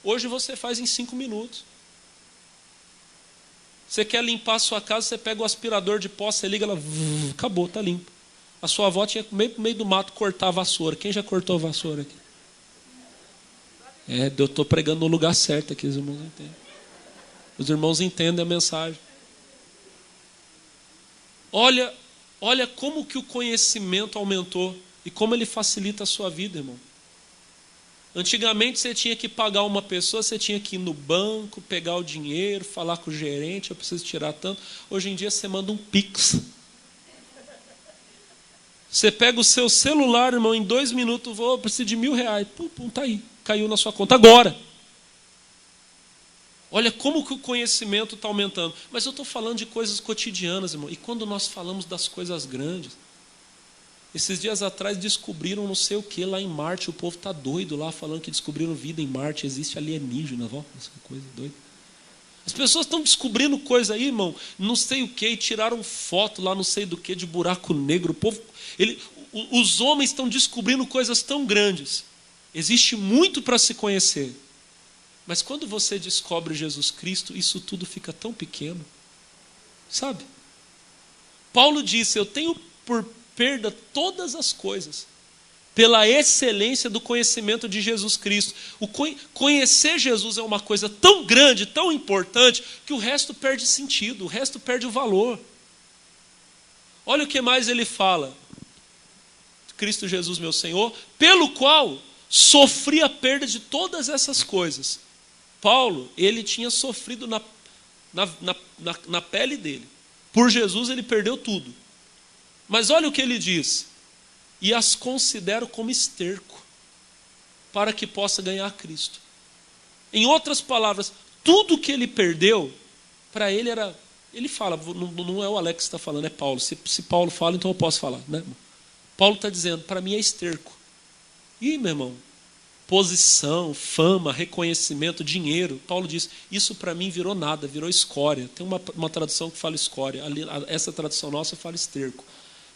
Hoje você faz em 5 minutos. Você quer limpar a sua casa, você pega o aspirador de pó, você liga lá, acabou, está limpo. A sua avó tinha que meio do mato cortar a vassoura. Quem já cortou a vassoura aqui? Eu estou pregando no lugar certo aqui, os irmãos entendem. Os irmãos entendem a mensagem. Olha como que o conhecimento aumentou e como ele facilita a sua vida, irmão. Antigamente você tinha que pagar uma pessoa, você tinha que ir no banco, pegar o dinheiro, falar com o gerente, eu preciso tirar tanto. Hoje em dia você manda um Pix. Você pega o seu celular, irmão, em 2 minutos, eu preciso de R$1.000. Pum, tá aí, caiu na sua conta agora. Olha como que o conhecimento está aumentando. Mas eu estou falando de coisas cotidianas, irmão. E quando nós falamos das coisas grandes? Esses dias atrás descobriram não sei o que lá em Marte. O povo está doido lá falando que descobriram vida em Marte. Existe alienígena, essa coisa doida. As pessoas estão descobrindo coisa aí, irmão, não sei o que, e tiraram foto lá não sei do que de buraco negro. O povo, os homens estão descobrindo coisas tão grandes. Existe muito para se conhecer. Mas quando você descobre Jesus Cristo, isso tudo fica tão pequeno. Sabe? Paulo disse, eu tenho por perda todas as coisas, pela excelência do conhecimento de Jesus Cristo. Conhecer Jesus é uma coisa tão grande, tão importante, que o resto perde sentido, o resto perde o valor. Olha o que mais ele fala. Cristo Jesus, meu Senhor, pelo qual sofri a perda de todas essas coisas. Paulo, ele tinha sofrido na pele dele. Por Jesus ele perdeu tudo. Mas olha o que ele diz. E as considero como esterco, para que possa ganhar Cristo. Em outras palavras, tudo que ele perdeu, para ele era... Ele fala, não é o Alex que está falando, é Paulo. Se Paulo fala, então eu posso falar, né? Paulo está dizendo, para mim é esterco. E, meu irmão, posição, fama, reconhecimento, dinheiro. Paulo diz, isso para mim virou nada, virou escória. Tem uma tradução que fala escória. Essa tradução nossa fala esterco.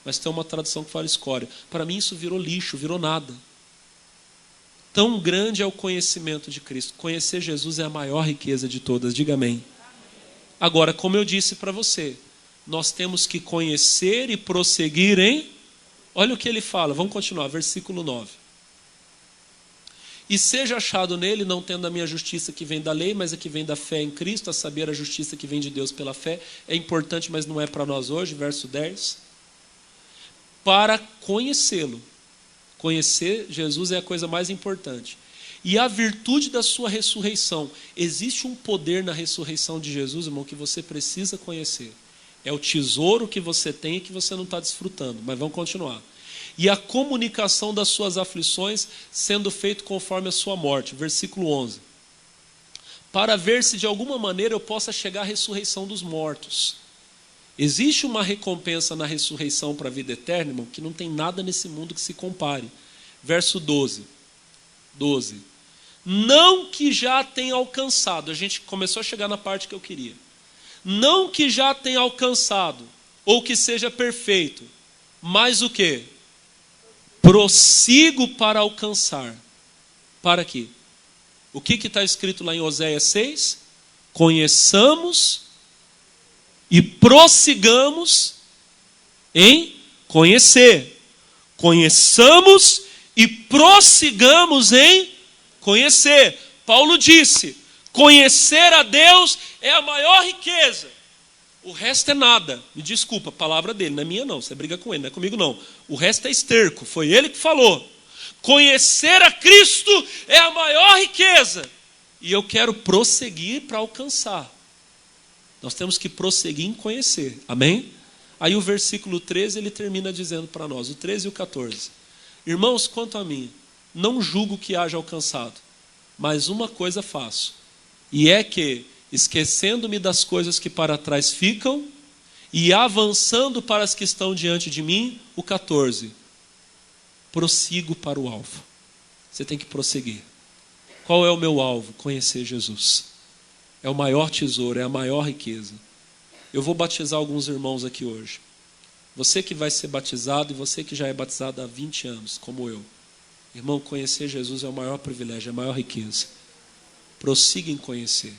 Mas tem uma tradução que fala escória. Para mim isso virou lixo, virou nada. Tão grande é o conhecimento de Cristo. Conhecer Jesus é a maior riqueza de todas. Diga amém. Agora, como eu disse para você, nós temos que conhecer e prosseguir em... Olha o que ele fala, vamos continuar, versículo 9. E seja achado nele, não tendo a minha justiça que vem da lei, mas a que vem da fé em Cristo, a saber a justiça que vem de Deus pela fé. É importante, mas não é para nós hoje, verso 10. Para conhecê-lo. Conhecer Jesus é a coisa mais importante. E a virtude da sua ressurreição. Existe um poder na ressurreição de Jesus, irmão, que você precisa conhecer. É o tesouro que você tem e que você não está desfrutando. Mas vamos continuar. E a comunicação das suas aflições sendo feito conforme a sua morte. Versículo 11. Para ver se de alguma maneira eu possa chegar à ressurreição dos mortos. Existe uma recompensa na ressurreição para a vida eterna, irmão, que não tem nada nesse mundo que se compare. Verso 12. Não que já tenha alcançado. A gente começou a chegar na parte que eu queria. Não que já tenha alcançado, ou que seja perfeito, mas o quê? Prossigo para alcançar. Para quê? O que está escrito lá em Oséias 6? Conheçamos e prossigamos em conhecer. Conheçamos e prossigamos em conhecer. Paulo disse: conhecer a Deus é a maior riqueza. O resto é nada. Me desculpa, a palavra dele, não é minha não. Você briga com ele, não é comigo não. O resto é esterco, foi ele que falou. Conhecer a Cristo é a maior riqueza. E eu quero prosseguir para alcançar. Nós temos que prosseguir em conhecer. Amém? Aí o versículo 13 ele termina dizendo para nós, o 13 e o 14. Irmãos, quanto a mim, não julgo que haja alcançado, mas uma coisa faço. E é que, esquecendo-me das coisas que para trás ficam e avançando para as que estão diante de mim, o 14. Prossigo para o alvo. Você tem que prosseguir. Qual é o meu alvo? Conhecer Jesus. É o maior tesouro, é a maior riqueza. Eu vou batizar alguns irmãos aqui hoje. Você que vai ser batizado e você que já é batizado há 20 anos, como eu. Irmão, conhecer Jesus é o maior privilégio, é a maior riqueza. Prossiga em conhecer.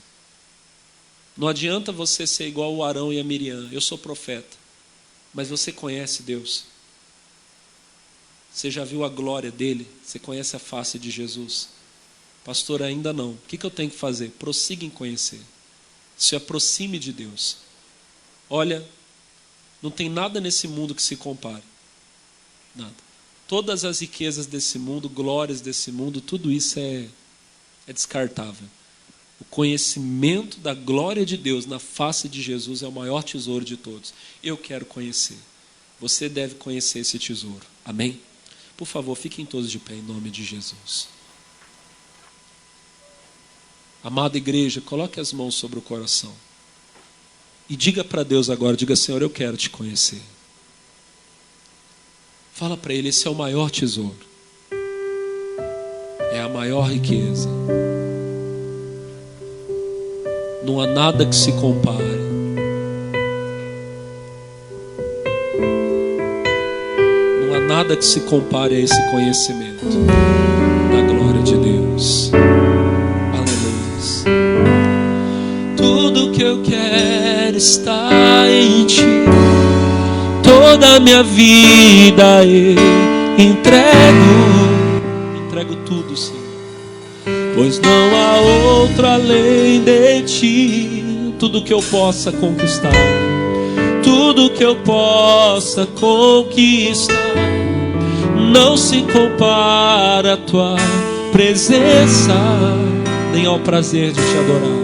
Não adianta você ser igual o Arão e a Miriam. Eu sou profeta, mas você conhece Deus. Você já viu a glória dele? Você conhece a face de Jesus? Pastor, ainda não. O que eu tenho que fazer? Prossiga em conhecer. Se aproxime de Deus. Olha, não tem nada nesse mundo que se compare. Nada. Todas as riquezas desse mundo, glórias desse mundo, tudo isso é descartável. O conhecimento da glória de Deus na face de Jesus é o maior tesouro de todos. Eu quero conhecer. Você deve conhecer esse tesouro. Amém? Por favor, fiquem todos de pé em nome de Jesus. Amada igreja, coloque as mãos sobre o coração. E diga para Deus agora, diga: Senhor, eu quero te conhecer. Fala para Ele, esse é o maior tesouro. É a maior riqueza. Não há nada que se compare. Não há nada que se compare a esse conhecimento da glória de Deus. Aleluia. Tudo que eu quero está em Ti. Toda a minha vida eu entrego tudo, Senhor. Pois não há outro além de Ti. Tudo que eu possa conquistar, tudo que eu possa conquistar, não se compara à Tua presença, nem ao prazer de Te adorar,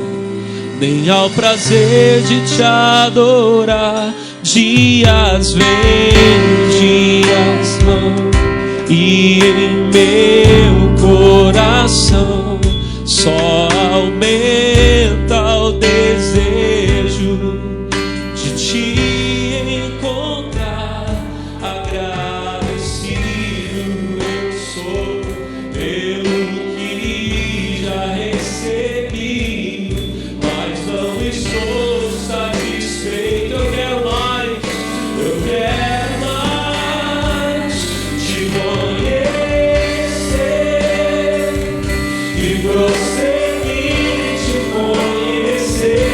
nem ao prazer de Te adorar. Dias vêm, dias vão, e em meu coração só aumenta o desejo de Te encontrar. Agradecido eu sou pelo que já recebi, mas não estou satisfeito. Eu quero mais, eu quero mais Te conhecer e prosseguir Te conhecer.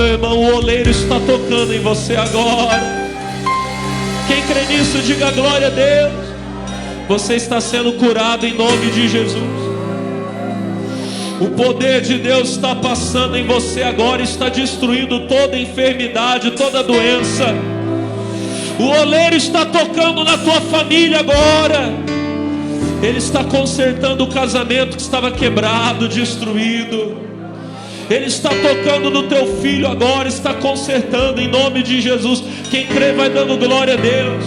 meu irmão, o oleiro está tocando em você agora. Quem crê nisso, diga glória a Deus. Você está sendo curado em nome de Jesus. O poder de Deus está passando em você agora, está destruindo toda enfermidade, toda doença. O oleiro está tocando na tua família agora. Ele está consertando o casamento que estava quebrado, destruído. Ele está tocando no teu filho agora, está consertando em nome de Jesus. Quem crê vai dando glória a Deus.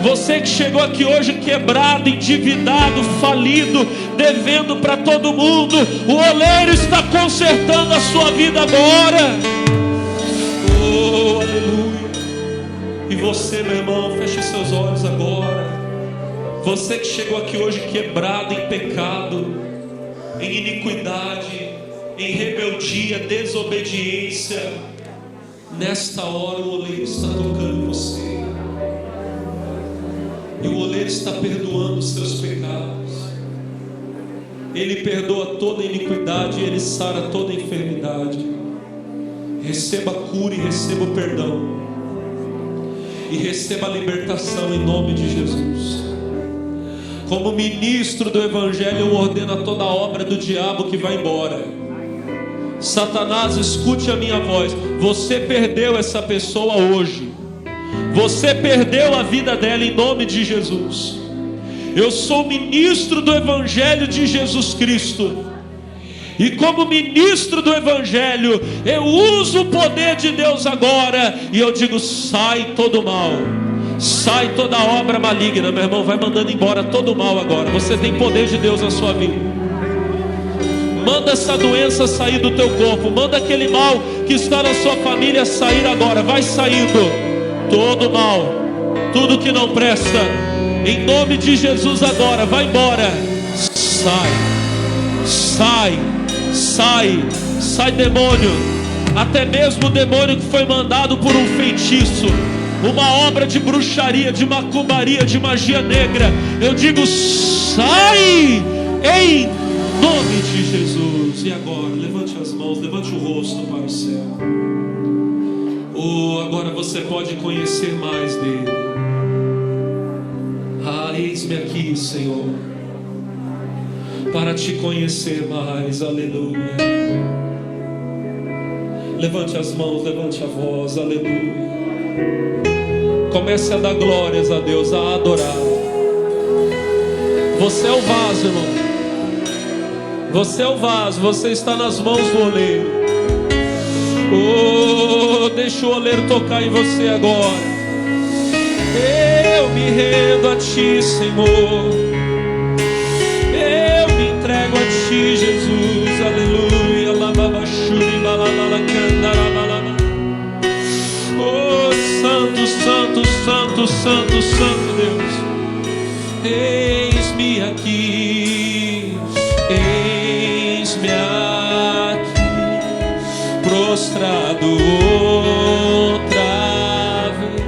Você que chegou aqui hoje quebrado, endividado, falido, devendo para todo mundo, o oleiro está consertando a sua vida agora. Oh, aleluia. E você, meu irmão, feche seus olhos agora. Você que chegou aqui hoje quebrado em pecado, em iniquidade, em rebeldia, desobediência, nesta hora o oleiro está tocando em você. E o oleiro está perdoando os seus pecados. Ele perdoa toda iniquidade, Ele sara toda enfermidade. Receba a cura e receba o perdão. E receba a libertação em nome de Jesus. Como ministro do Evangelho, eu ordeno a toda obra do diabo que vai embora. Satanás, escute a minha voz. Você perdeu essa pessoa hoje. Você perdeu a vida dela em nome de Jesus. Eu sou ministro do Evangelho de Jesus Cristo. E como ministro do Evangelho, eu uso o poder de Deus agora. E eu digo, sai todo mal. Sai toda obra maligna. Meu irmão, vai mandando embora todo mal agora. Você tem poder de Deus na sua vida. Manda essa doença sair do teu corpo. Manda aquele mal que está na sua família sair agora. Vai saindo. Todo mal, tudo que não presta, em nome de Jesus agora, vai embora. Sai, sai, sai, sai demônio. Até mesmo o demônio que foi mandado por um feitiço, uma obra de bruxaria, de macumbaria, de magia negra, eu digo, sai, em nome de Jesus. E agora, levante as mãos, levante o rosto para o céu. Oh, agora você pode conhecer mais dele. Ah, eis-me aqui, Senhor, para te conhecer mais. Aleluia. Levante as mãos, levante a voz. Aleluia. Comece a dar glórias a Deus, a adorar. Você é o vaso, irmão. Você é o vaso, você está nas mãos do oleiro. Oh, deixa o oleiro tocar em você agora. Eu me rendo a ti, Senhor. Eu me entrego a ti, Jesus. Aleluia. Oh, santo, santo, santo, santo, santo Deus. Eis-me aqui. Eis-me aqui. Prostrado outra vez.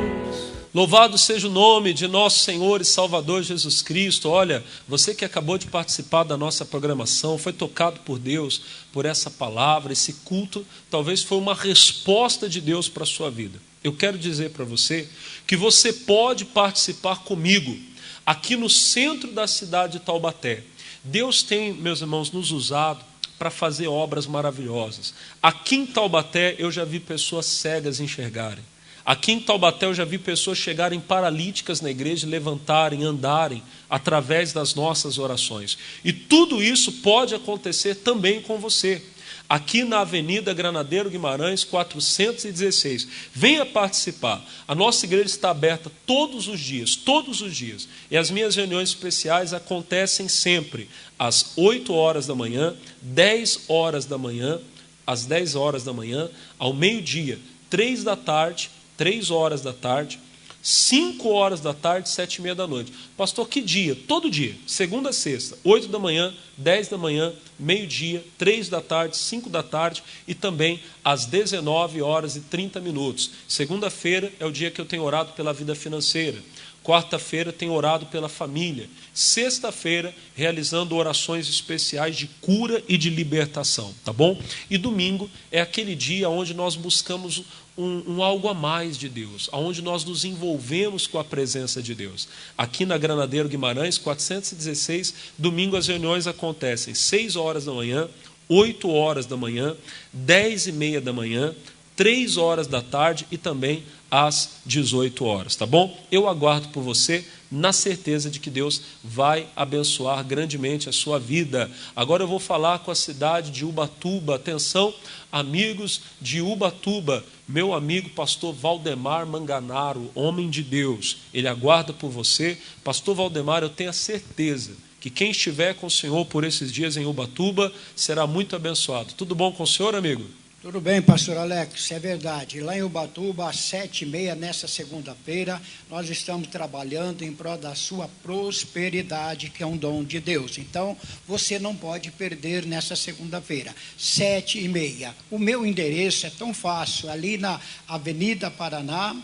Louvado seja o nome de nosso Senhor e Salvador Jesus Cristo. Olha, você que acabou de participar da nossa programação, foi tocado por Deus, por essa palavra, esse culto, talvez foi uma resposta de Deus para a sua vida. Eu quero dizer para você que você pode participar comigo aqui no centro da cidade de Taubaté. Deus tem, meus irmãos, nos usado para fazer obras maravilhosas. Aqui em Taubaté eu já vi pessoas cegas enxergarem. Aqui em Taubaté eu já vi pessoas chegarem paralíticas na igreja, levantarem, andarem, através das nossas orações. E tudo isso pode acontecer também com você. Aqui na Avenida Granadeiro Guimarães, 416. Venha participar. A nossa igreja está aberta todos os dias, todos os dias. E as minhas reuniões especiais acontecem sempre às 8 horas da manhã, 10 horas da manhã, às 10 horas da manhã, ao meio-dia, 3 da tarde, 3 horas da tarde, 5 horas da tarde, 7h30 da noite. Pastor, que dia? Todo dia, segunda a sexta, 8 da manhã, 10 da manhã, meio-dia, 3 da tarde, 5 da tarde e também às 19h30. Segunda-feira é o dia que eu tenho orado pela vida financeira. Quarta-feira tem orado pela família. Sexta-feira, realizando orações especiais de cura e de libertação, tá bom? E domingo é aquele dia onde nós buscamos um algo a mais de Deus, onde nós nos envolvemos com a presença de Deus. Aqui na Granadeiro Guimarães, 416, domingo as reuniões acontecem 6 horas da manhã, 8 horas da manhã, 10h30 da manhã, 3 horas da tarde e também às 18 horas, tá bom? Eu aguardo por você, na certeza de que Deus vai abençoar grandemente a sua vida. Agora eu vou falar com a cidade de Ubatuba. Atenção, amigos de Ubatuba, meu amigo pastor Valdemar Manganaro, homem de Deus, ele aguarda por você. Pastor Valdemar, eu tenho a certeza que quem estiver com o Senhor por esses dias em Ubatuba será muito abençoado. Tudo bom com o senhor, amigo? Tudo bem, pastor Alex, é verdade. Lá em Ubatuba, às 7h30, nessa segunda-feira, nós estamos trabalhando em prol da sua prosperidade, que é um dom de Deus. Então, você não pode perder nessa segunda-feira, 7h30. O meu endereço é tão fácil, ali na Avenida Paraná,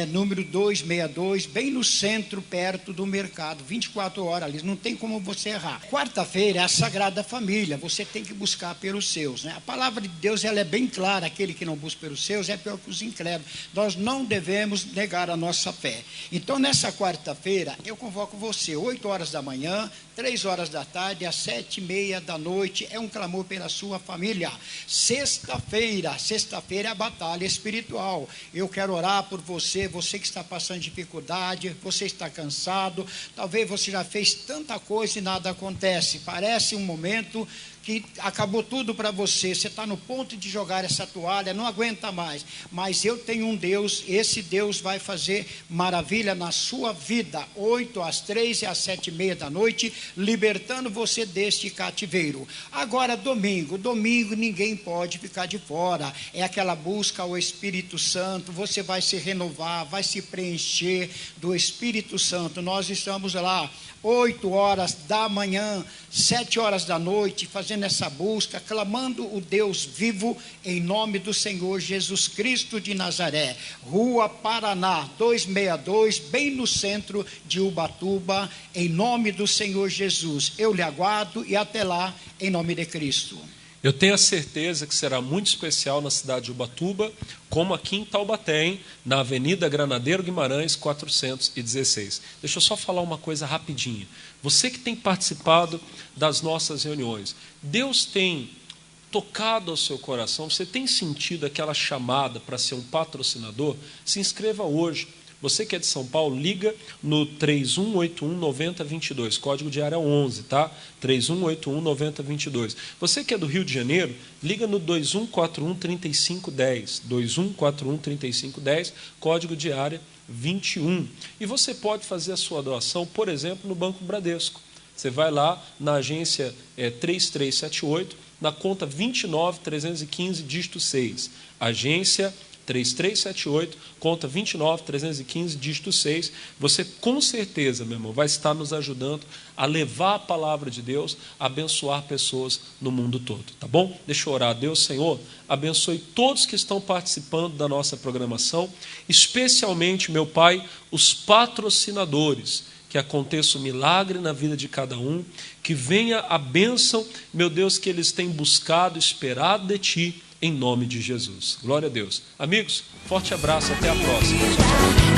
número 262, bem no centro, perto do mercado, 24 horas ali, não tem como você errar. Quarta-feira é a Sagrada Família, você tem que buscar pelos seus, né? A palavra de Deus, ela é bem clara, aquele que não busca pelos seus é pior que os incrédulos. Nós não devemos negar a nossa fé. Então, nessa quarta-feira, eu convoco você, 8 horas da manhã, 3 horas da tarde, às 7h30 da noite, é um clamor pela sua família. Sexta-feira é a batalha espiritual. Eu quero orar por você que está passando dificuldade, você está cansado, talvez você já fez tanta coisa e nada acontece. Parece um momento que acabou tudo para você, você está no ponto de jogar essa toalha, não aguenta mais, mas eu tenho um Deus, esse Deus vai fazer maravilha na sua vida, 8 às 3 e às 7h30 da noite, libertando você deste cativeiro. Agora domingo ninguém pode ficar de fora, é aquela busca ao Espírito Santo, você vai se renovar, vai se preencher do Espírito Santo. Nós estamos lá 8 horas da manhã, 7 horas da noite, fazendo essa busca, clamando o Deus vivo, em nome do Senhor Jesus Cristo de Nazaré. Rua Paraná, 262, bem no centro de Ubatuba, em nome do Senhor Jesus. Eu lhe aguardo e até lá, em nome de Cristo. Eu tenho a certeza que será muito especial na cidade de Ubatuba, como aqui em Taubaté, hein? Na Avenida Granadeiro Guimarães, 416. Deixa eu só falar uma coisa rapidinha. Você que tem participado das nossas reuniões, Deus tem tocado ao seu coração, você tem sentido aquela chamada para ser um patrocinador? Se inscreva hoje. Você que é de São Paulo, liga no 3181-9022, código de área 11, tá? 3181-9022. Você que é do Rio de Janeiro, liga no 2141-3510, 2141-3510, código de área 21. E você pode fazer a sua doação, por exemplo, no Banco Bradesco. Você vai lá na agência 3378, na conta 29315, dígito 6. Agência 3378, conta 29315, dígito 6. Você com certeza, meu irmão, vai estar nos ajudando a levar a palavra de Deus, a abençoar pessoas no mundo todo, tá bom? Deixa eu orar. Deus, Senhor, abençoe todos que estão participando da nossa programação, especialmente, meu Pai, os patrocinadores. Que aconteça o milagre na vida de cada um, que venha a bênção, meu Deus, que eles têm buscado, esperado de Ti, em nome de Jesus. Glória a Deus. Amigos, forte abraço, até a próxima. Tchau, tchau.